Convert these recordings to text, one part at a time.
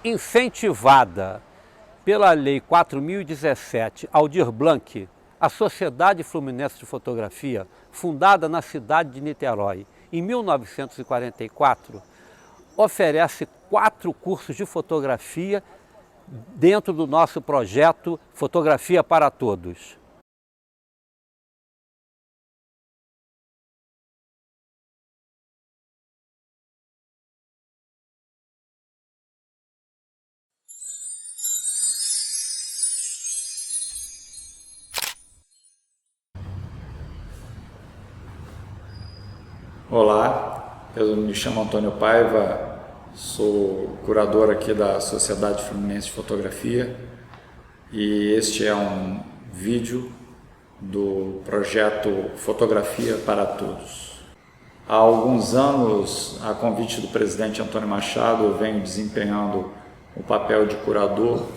Incentivada pela Lei 4.017 Aldir Blanc, a Sociedade Fluminense de Fotografia, fundada na cidade de Niterói em 1944, oferece 4 cursos de fotografia dentro do nosso projeto Fotografia para Todos. Olá, eu me chamo Antônio Paiva, sou curador aqui da Sociedade Fluminense de Fotografia e este é um vídeo do projeto Fotografia para Todos. Há alguns anos, a convite do presidente Antônio Machado, eu venho desempenhando o papel de curador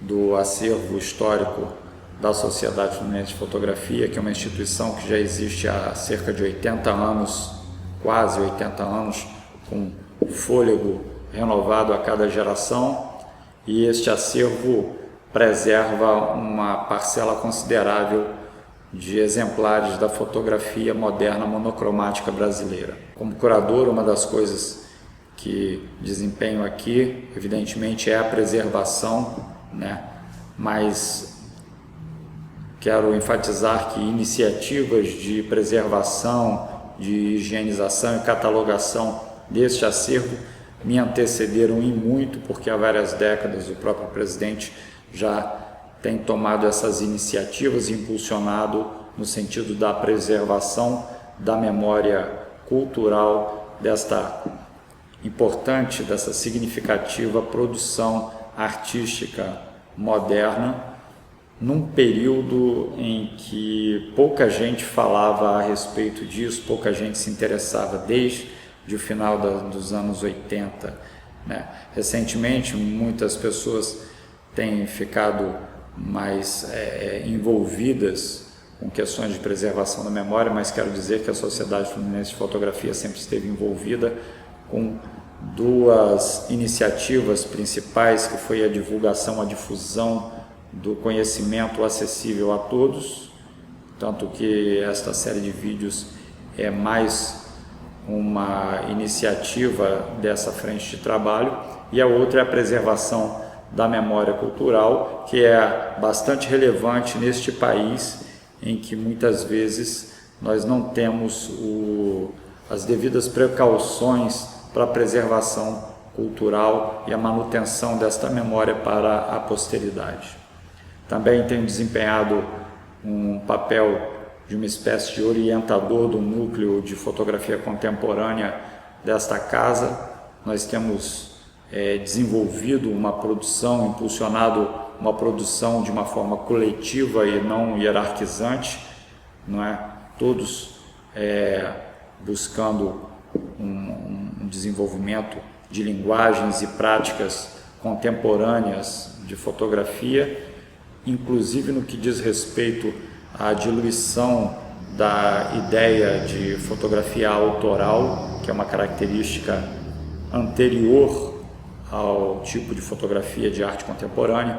do acervo histórico da Sociedade Fluminense de Fotografia, que é uma instituição que já existe há cerca de 80 anos, quase 80 anos, com fôlego renovado a cada geração, e este acervo preserva uma parcela considerável de exemplares da fotografia moderna monocromática brasileira. Como curador, uma das coisas que desempenho aqui, evidentemente, é a preservação, mas quero enfatizar que iniciativas de preservação, de higienização e catalogação deste acervo me antecederam em muito, porque há várias décadas o próprio presidente já tem tomado essas iniciativas e impulsionado no sentido da preservação da memória cultural desta importante, dessa significativa produção artística moderna, num período em que pouca gente falava a respeito disso, pouca gente se interessava desde o final dos anos 80. Recentemente, muitas pessoas têm ficado mais envolvidas com questões de preservação da memória, mas quero dizer que a Sociedade Fluminense de Fotografia sempre esteve envolvida com 2 iniciativas principais, que foi a divulgação, a difusão do conhecimento acessível a todos, tanto que esta série de vídeos é mais uma iniciativa dessa frente de trabalho, e a outra é a preservação da memória cultural, que é bastante relevante neste país em que muitas vezes nós não temos as devidas precauções para a preservação cultural e a manutenção desta memória para a posteridade. Também tenho desempenhado um papel de uma espécie de orientador do núcleo de fotografia contemporânea desta casa. Nós temos desenvolvido uma produção, impulsionado uma produção de uma forma coletiva e não hierarquizante, todos buscando um desenvolvimento de linguagens e práticas contemporâneas de fotografia, inclusive no que diz respeito à diluição da ideia de fotografia autoral, que é uma característica anterior ao tipo de fotografia de arte contemporânea,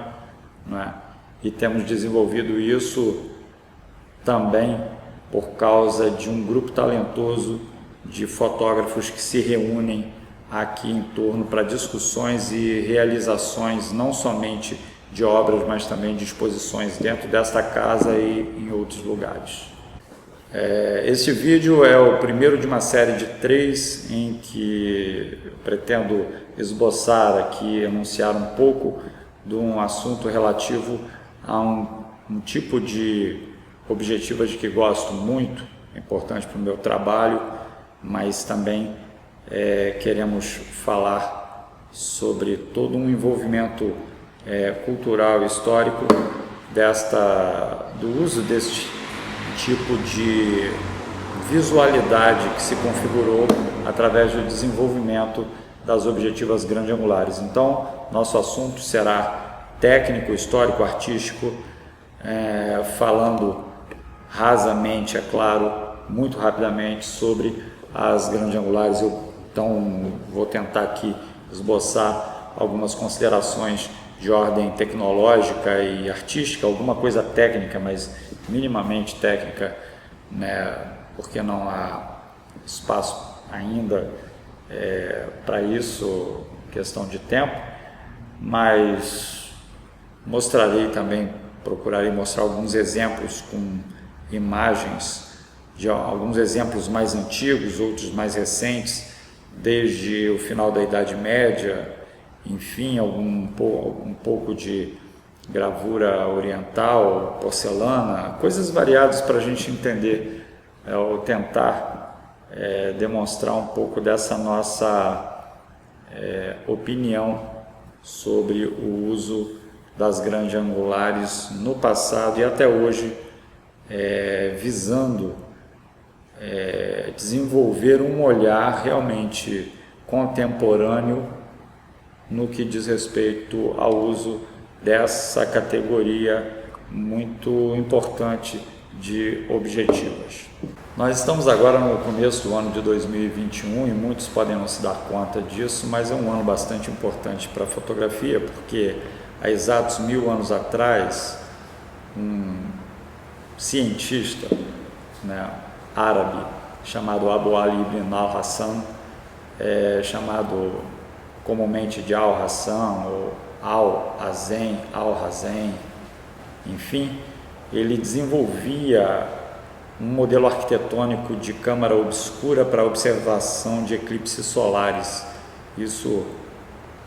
E temos desenvolvido isso também por causa de um grupo talentoso de fotógrafos que se reúnem aqui em torno para discussões e realizações não somente de obras, mas também de exposições dentro desta casa e em outros lugares. Este vídeo é o primeiro de uma série de 3 em que pretendo esboçar aqui, anunciar um pouco de um assunto relativo a um tipo de objetivo de que gosto muito, é importante para o meu trabalho, mas também queremos falar sobre todo um envolvimento cultural e histórico do uso deste tipo de visualidade que se configurou através do desenvolvimento das objetivas grande-angulares. Então, nosso assunto será técnico, histórico, artístico, falando rasamente, é claro, muito rapidamente sobre as grande-angulares. Então, vou tentar aqui esboçar algumas considerações de ordem tecnológica e artística, alguma coisa técnica, mas minimamente técnica, né? Porque não há espaço ainda para isso, questão de tempo, mas mostrarei também, procurarei mostrar alguns exemplos com imagens de alguns exemplos mais antigos, outros mais recentes, desde o final da Idade Média, enfim, um pouco de gravura oriental, porcelana, coisas variadas para a gente entender ou tentar demonstrar um pouco dessa nossa opinião sobre o uso das grandes angulares no passado e até hoje, visando desenvolver um olhar realmente contemporâneo no que diz respeito ao uso dessa categoria muito importante de objetivas. Nós estamos agora no começo do ano de 2021 e muitos podem não se dar conta disso, mas é um ano bastante importante para a fotografia, porque há exatos 1000 anos atrás, um cientista, né, árabe chamado Abu Ali ibn al-Hassan, chamado comumente de Al-Hassan ou Al-Hazen, enfim, ele desenvolvia um modelo arquitetônico de câmara obscura para observação de eclipses solares. Isso,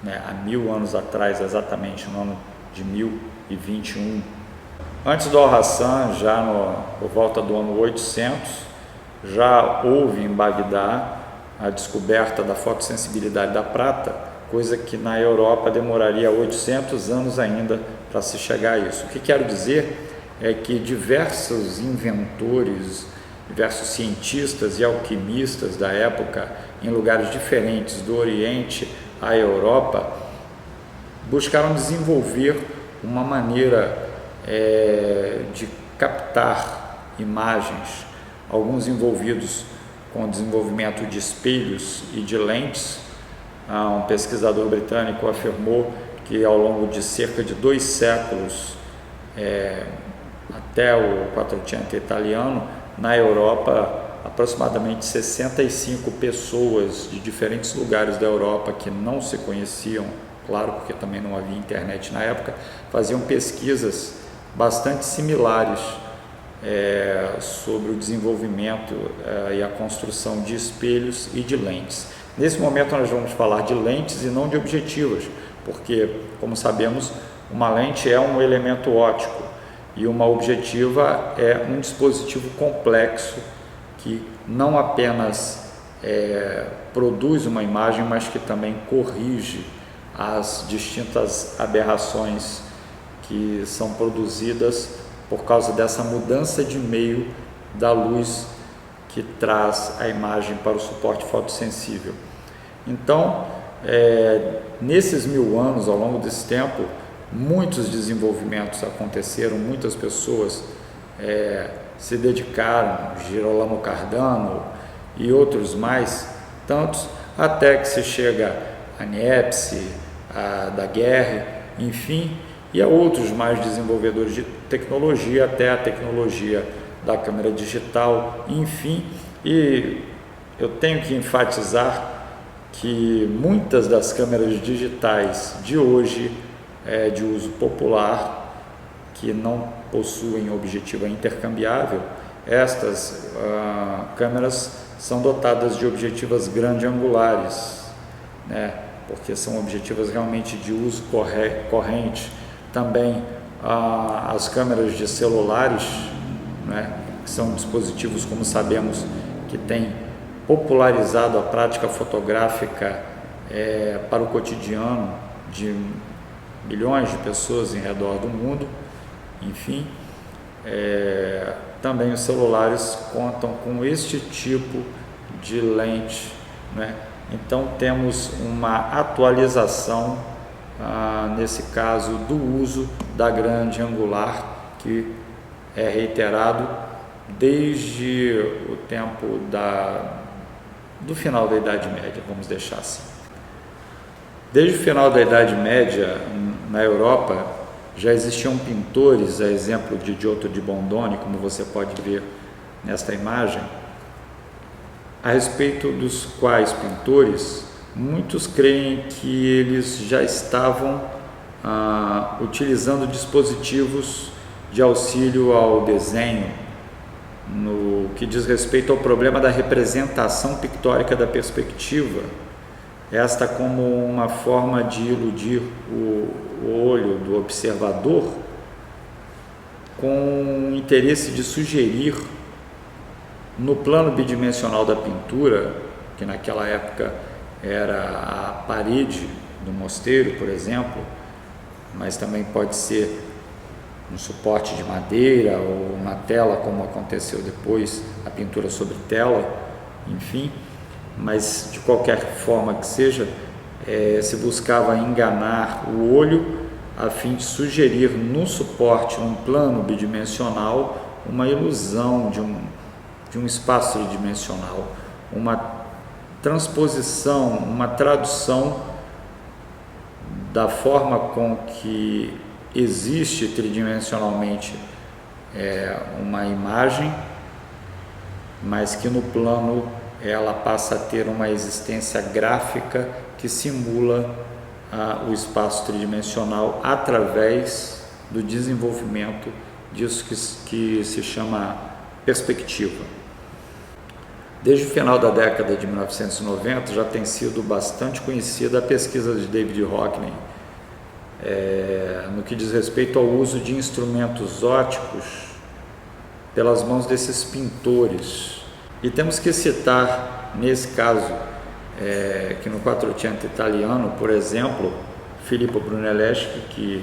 né, há 1000 anos atrás, exatamente no ano de 1021. Antes do Al-Hassan, já por volta do ano 800, já houve em Bagdá a descoberta da fotossensibilidade da prata, coisa que na Europa demoraria 800 anos ainda para se chegar a isso. O que quero dizer é que diversos inventores, diversos cientistas e alquimistas da época, em lugares diferentes do Oriente à Europa, buscaram desenvolver uma maneira de captar imagens, alguns envolvidos com o desenvolvimento de espelhos e de lentes. Um pesquisador britânico afirmou que ao longo de cerca de 2 séculos, até o Quattrocento italiano, na Europa, aproximadamente 65 pessoas de diferentes lugares da Europa que não se conheciam, claro, porque também não havia internet na época, faziam pesquisas bastante similares sobre o desenvolvimento e a construção de espelhos e de lentes. Nesse momento nós vamos falar de lentes e não de objetivos, porque, como sabemos, uma lente é um elemento óptico e uma objetiva é um dispositivo complexo que não apenas produz uma imagem, mas que também corrige as distintas aberrações que são produzidas por causa dessa mudança de meio da luz que traz a imagem para o suporte fotossensível. Então, nesses 1000 anos, ao longo desse tempo, muitos desenvolvimentos aconteceram, muitas pessoas se dedicaram, Girolamo Cardano e outros mais, tantos, até que se chega a Niepce, a Daguerre, enfim, e a outros mais desenvolvedores de tecnologia, até a tecnologia da câmera digital, enfim. E eu tenho que enfatizar que muitas das câmeras digitais de hoje, de uso popular, que não possuem objetiva intercambiável, estas câmeras são dotadas de objetivas grande-angulares, né? Porque são objetivas realmente de uso corrente. Também as câmeras de celulares, né, que são dispositivos, como sabemos, que têm popularizado a prática fotográfica para o cotidiano de milhões de pessoas em redor do mundo. Enfim, também os celulares contam com este tipo de lente, né? Então temos uma atualização nesse caso do uso da grande angular, que é reiterado desde o tempo do final da Idade Média, vamos deixar assim. Desde o final da Idade Média, na Europa, já existiam pintores, a exemplo de Giotto di Bondone, como você pode ver nesta imagem, a respeito dos quais pintores, muitos creem que eles já estavam utilizando dispositivos de auxílio ao desenho, no que diz respeito ao problema da representação pictórica da perspectiva, esta como uma forma de iludir o olho do observador com o interesse de sugerir no plano bidimensional da pintura, que naquela época era a parede do mosteiro, por exemplo, mas também pode ser um suporte de madeira ou uma tela, como aconteceu depois, a pintura sobre tela, enfim, mas de qualquer forma que seja, se buscava enganar o olho a fim de sugerir no suporte, um plano bidimensional, uma ilusão de um espaço tridimensional, uma transposição, uma tradução da forma com que existe tridimensionalmente uma imagem, mas que no plano ela passa a ter uma existência gráfica que simula o espaço tridimensional através do desenvolvimento disso que se chama perspectiva. Desde o final da década de 1990 já tem sido bastante conhecida a pesquisa de David Hockney no que diz respeito ao uso de instrumentos ópticos pelas mãos desses pintores. E temos que citar, nesse caso, que no Quattrocento italiano, por exemplo, Filippo Brunelleschi, que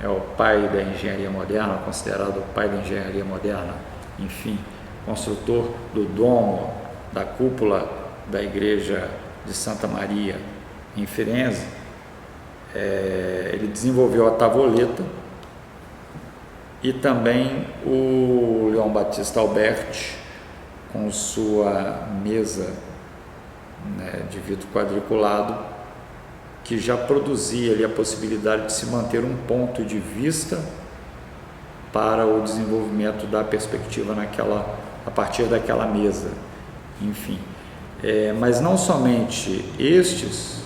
é o pai da engenharia moderna, considerado o pai da engenharia moderna, enfim, construtor do domo, da cúpula da igreja de Santa Maria em Firenze. Ele desenvolveu a tavoleta, e também o Leon Battista Alberti, com sua mesa de vidro quadriculado, que já produzia ali a possibilidade de se manter um ponto de vista para o desenvolvimento da perspectiva a partir daquela mesa, enfim. Mas não somente estes,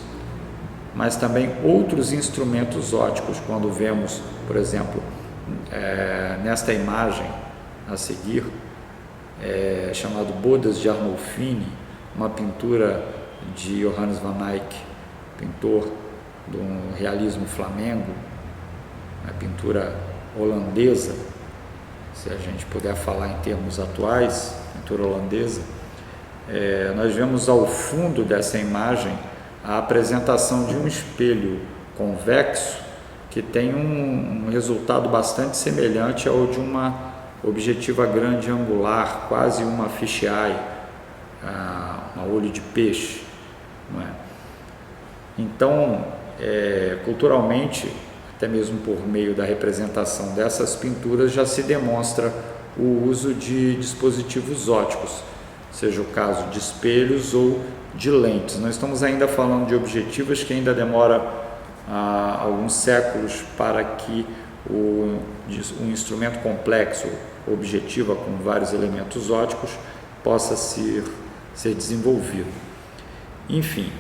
mas também outros instrumentos ópticos. Quando vemos, por exemplo, nesta imagem a seguir, chamado Bodas de Arnolfini, uma pintura de Johannes van Eyck, pintor do realismo flamengo, uma pintura holandesa, se a gente puder falar em termos atuais, pintura holandesa. Nós vemos ao fundo dessa imagem a apresentação de um espelho convexo que tem um resultado bastante semelhante ao de uma objetiva grande angular, quase uma fisheye, um olho de peixe, não é? Então, culturalmente, até mesmo por meio da representação dessas pinturas, já se demonstra o uso de dispositivos ópticos, seja o caso de espelhos ou de lentes. Nós estamos ainda falando de objetivas que ainda demora alguns séculos para que um instrumento complexo, objetiva com vários elementos ópticos, possa ser desenvolvido. Enfim,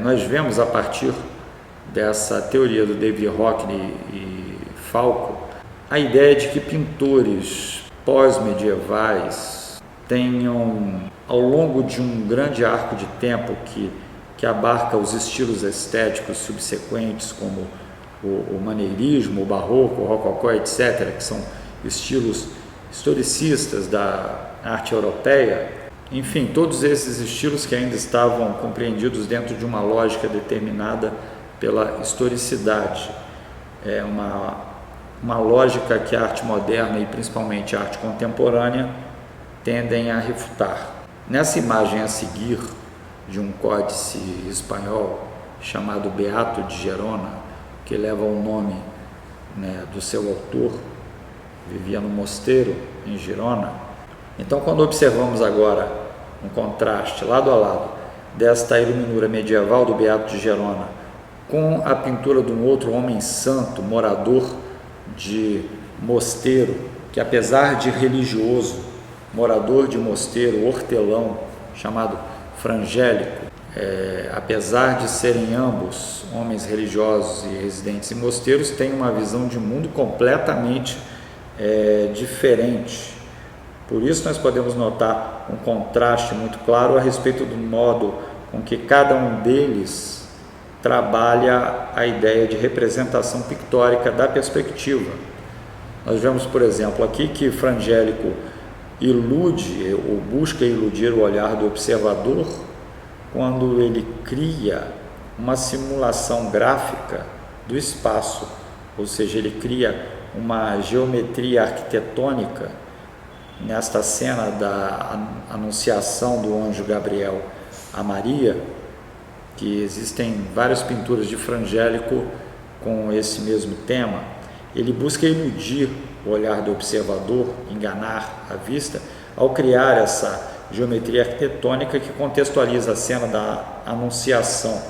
nós vemos a partir dessa teoria do David Hockney e Falco a ideia de que pintores pós-medievais tenham, ao longo de um grande arco de tempo que abarca os estilos estéticos subsequentes, como o maneirismo, o barroco, o rococó, etc., que são estilos historicistas da arte europeia, enfim, todos esses estilos que ainda estavam compreendidos dentro de uma lógica determinada pela historicidade. Uma lógica que a arte moderna e principalmente a arte contemporânea tendem a refutar. Nessa imagem a seguir, de um códice espanhol chamado Beato de Gerona, que leva o nome do seu autor, vivia no mosteiro em Girona. Então, quando observamos agora um contraste lado a lado desta iluminura medieval do Beato de Gerona com a pintura de um outro homem santo, morador de mosteiro, que apesar de religioso, morador de mosteiro, hortelão, chamado Frangélico, apesar de serem ambos homens religiosos e residentes em mosteiros, têm uma visão de mundo completamente diferente. Por isso nós podemos notar um contraste muito claro a respeito do modo com que cada um deles trabalha a ideia de representação pictórica da perspectiva. Nós vemos, por exemplo, aqui que Frangélico ilude ou busca iludir o olhar do observador quando ele cria uma simulação gráfica do espaço, ou seja, ele cria uma geometria arquitetônica nesta cena da anunciação do anjo Gabriel a Maria, que existem várias pinturas de Frangélico com esse mesmo tema. Ele busca iludir o olhar do observador, enganar a vista, ao criar essa geometria arquitetônica que contextualiza a cena da anunciação.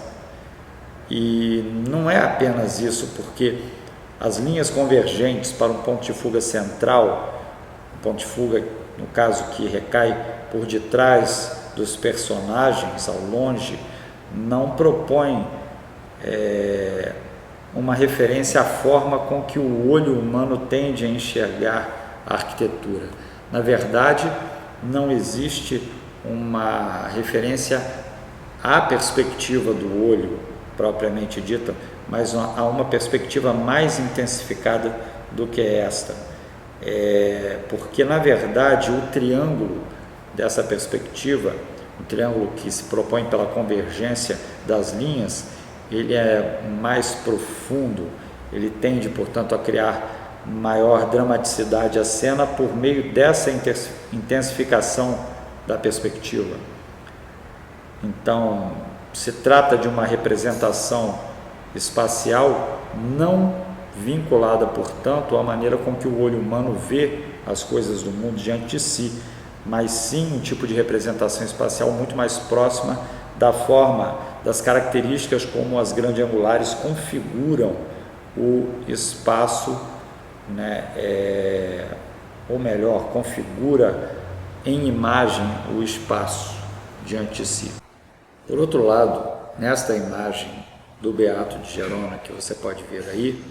E não é apenas isso, porque as linhas convergentes para um ponto de fuga central, um ponto de fuga, no caso, que recai por detrás dos personagens, ao longe, não propõe uma referência à forma com que o olho humano tende a enxergar a arquitetura. Na verdade, não existe uma referência à perspectiva do olho propriamente dita, mas há uma perspectiva mais intensificada do que esta. Porque, na verdade, o triângulo dessa perspectiva, o triângulo que se propõe pela convergência das linhas, ele é mais profundo, ele tende, portanto, a criar maior dramaticidade à cena por meio dessa intensificação da perspectiva. Então, se trata de uma representação espacial não vinculada, portanto, à maneira com que o olho humano vê as coisas do mundo diante de si, mas sim um tipo de representação espacial muito mais próxima da forma, das características como as grande-angulares configuram o espaço, ou melhor, configura em imagem o espaço diante de si. Por outro lado, nesta imagem do Beato de Gerona, que você pode ver aí,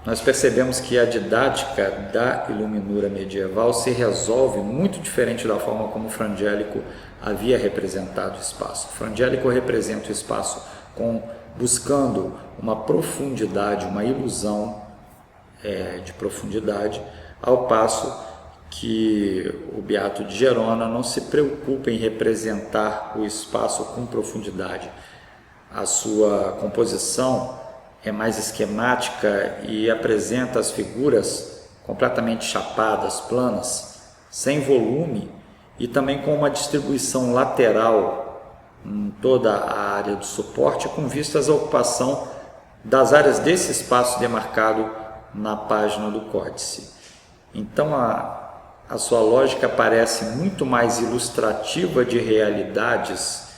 nós percebemos que a didática da iluminura medieval se resolve muito diferente da forma como Frangélico havia representado o espaço. Frangélico representa o espaço buscando uma profundidade, uma ilusão de profundidade, ao passo que o Beato de Gerona não se preocupa em representar o espaço com profundidade. A sua composição é mais esquemática e apresenta as figuras completamente chapadas, planas, sem volume e também com uma distribuição lateral em toda a área do suporte, com vistas à ocupação das áreas desse espaço demarcado na página do códice. Então a sua lógica parece muito mais ilustrativa de realidades,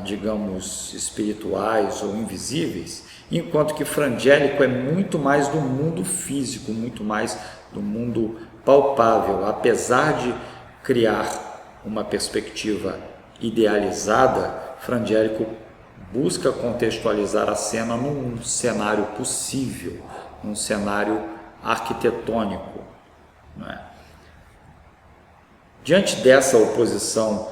digamos, espirituais ou invisíveis, enquanto que Frangélico é muito mais do mundo físico, muito mais do mundo palpável. Apesar de criar uma perspectiva idealizada, Frangélico busca contextualizar a cena num cenário possível, num cenário arquitetônico. Não é? Diante dessa oposição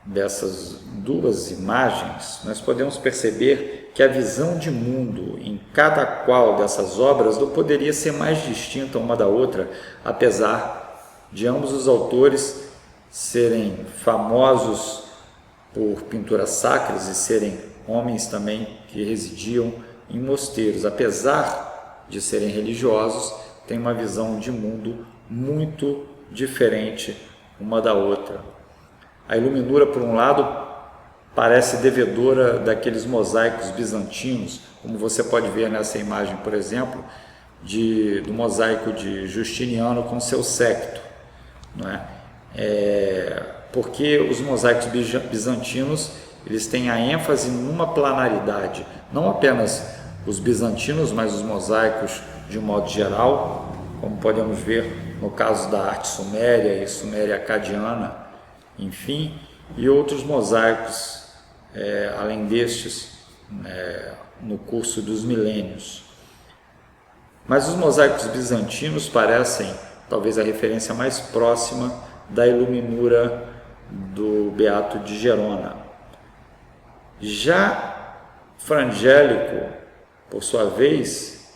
dessas duas imagens, nós podemos perceber que a visão de mundo em cada qual dessas obras não poderia ser mais distinta uma da outra, apesar de ambos os autores serem famosos por pinturas sacras e serem homens também que residiam em mosteiros. Apesar de serem religiosos, têm uma visão de mundo muito diferente uma da outra. A iluminura, por um lado, parece devedora daqueles mosaicos bizantinos, como você pode ver nessa imagem, por exemplo, do mosaico de Justiniano com seu séquito, não é? porque os mosaicos bizantinos eles têm a ênfase numa planaridade, não apenas os bizantinos, mas os mosaicos de um modo geral, como podemos ver no caso da arte suméria e suméria acadiana, enfim, e outros mosaicos, além destes, no curso dos milênios. Mas os mosaicos bizantinos parecem talvez a referência mais próxima da iluminura do Beato de Gerona. Já Frangélico, por sua vez,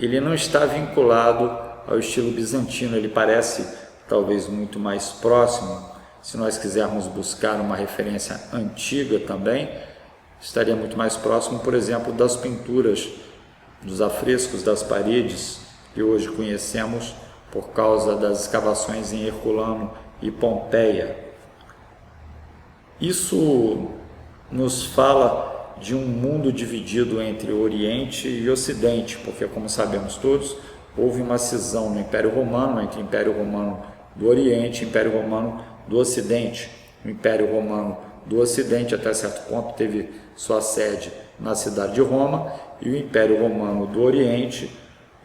ele não está vinculado ao estilo bizantino, ele parece talvez muito mais próximo. Se nós quisermos buscar uma referência antiga também, estaria muito mais próximo, por exemplo, das pinturas, dos afrescos das paredes que hoje conhecemos por causa das escavações em Herculano e Pompeia. Isso nos fala de um mundo dividido entre Oriente e Ocidente, porque, como sabemos todos, houve uma cisão no Império Romano entre o Império Romano do Oriente e o Império Romano do Ocidente. O Império Romano do Ocidente, até certo ponto, teve sua sede na cidade de Roma, e o Império Romano do Oriente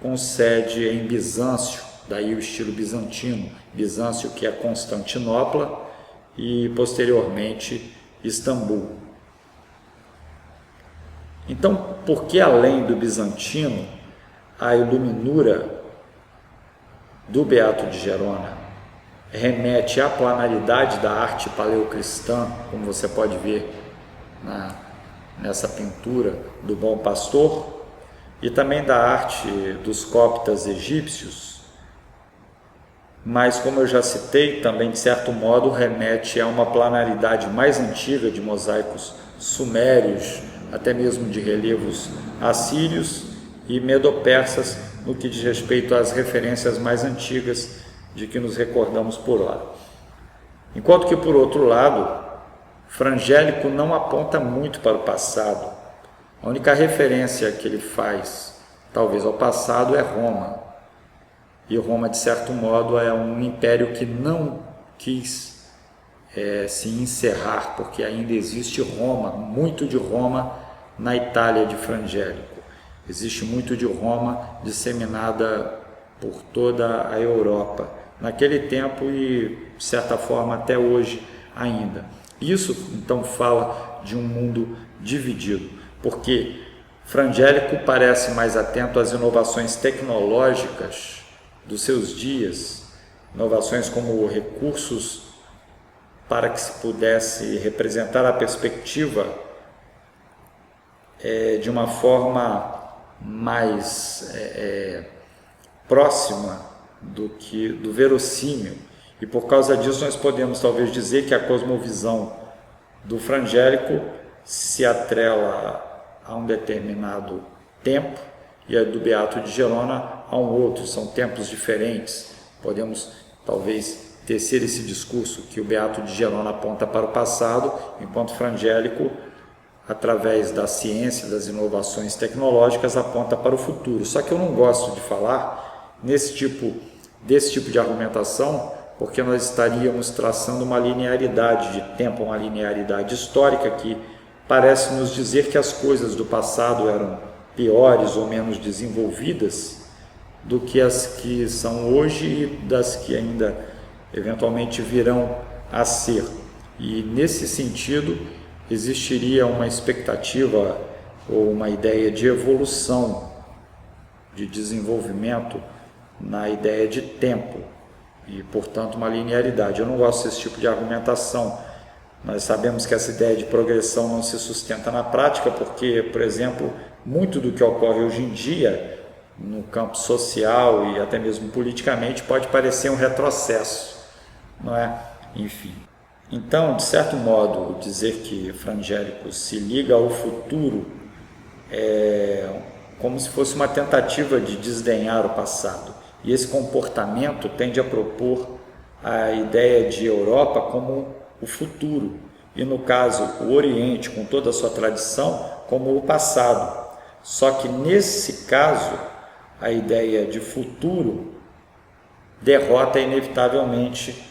com sede em Bizâncio, daí o estilo bizantino. Bizâncio, que é Constantinopla, e posteriormente Istambul. Então, por que além do bizantino, a iluminura do Beato de Gerona remete à planaridade da arte paleocristã, como você pode ver nessa pintura do Bom Pastor, e também da arte dos coptas egípcios, mas, como eu já citei, também de certo modo remete a uma planaridade mais antiga de mosaicos sumérios, até mesmo de relevos assírios e medo-persas, no que diz respeito às referências mais antigas de que nos recordamos por ora. Enquanto que, por outro lado, Frangélico não aponta muito para o passado. A única referência que ele faz, talvez, ao passado é Roma. E Roma, de certo modo, é um império que não quis se encerrar, porque ainda existe Roma, muito de Roma na Itália de Frangélico. Existe muito de Roma disseminada por toda a Europa, naquele tempo e, de certa forma, até hoje ainda. Isso, então, fala de um mundo dividido, porque Frangélico parece mais atento às inovações tecnológicas dos seus dias, inovações como recursos para que se pudesse representar a perspectiva de uma forma mais próxima do verossímil. E por causa disso nós podemos talvez dizer que a cosmovisão do Frangélico se atrela a um determinado tempo e a do Beato de Gerona a um outro, são tempos diferentes. Podemos talvez tecer esse discurso que o Beato de Gerona aponta para o passado, enquanto Frangélico, através da ciência, das inovações tecnológicas, aponta para o futuro. Só que eu não gosto de falar desse tipo de argumentação, porque nós estaríamos traçando uma linearidade de tempo, uma linearidade histórica que parece nos dizer que as coisas do passado eram piores ou menos desenvolvidas do que as que são hoje e das que ainda eventualmente virão a ser. E nesse sentido existiria uma expectativa ou uma ideia de evolução, de desenvolvimento na ideia de tempo e, portanto, uma linearidade. Eu não gosto desse tipo de argumentação. Nós sabemos que essa ideia de progressão não se sustenta na prática porque, por exemplo, muito do que ocorre hoje em dia no campo social e até mesmo politicamente pode parecer um retrocesso, não é? Enfim. Então, de certo modo, dizer que Frangélico se liga ao futuro é como se fosse uma tentativa de desdenhar o passado. E esse comportamento tende a propor a ideia de Europa como o futuro, e no caso o Oriente, com toda a sua tradição, como o passado. Só que nesse caso, a ideia de futuro derrota inevitavelmente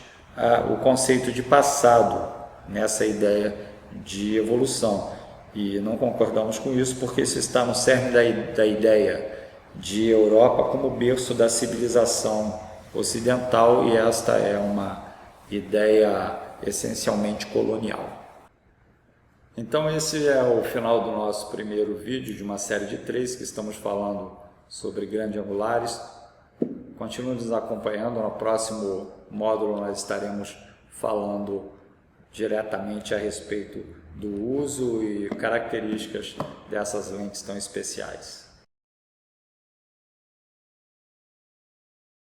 o conceito de passado nessa ideia de evolução. E não concordamos com isso porque isso está no cerne da ideia de Europa como berço da civilização ocidental, e esta é uma ideia essencialmente colonial. Então esse é o final do nosso primeiro vídeo de uma série de 3 que estamos falando sobre grandes angulares. Continue nos acompanhando, no próximo módulo nós estaremos falando diretamente a respeito do uso e características dessas lentes tão especiais.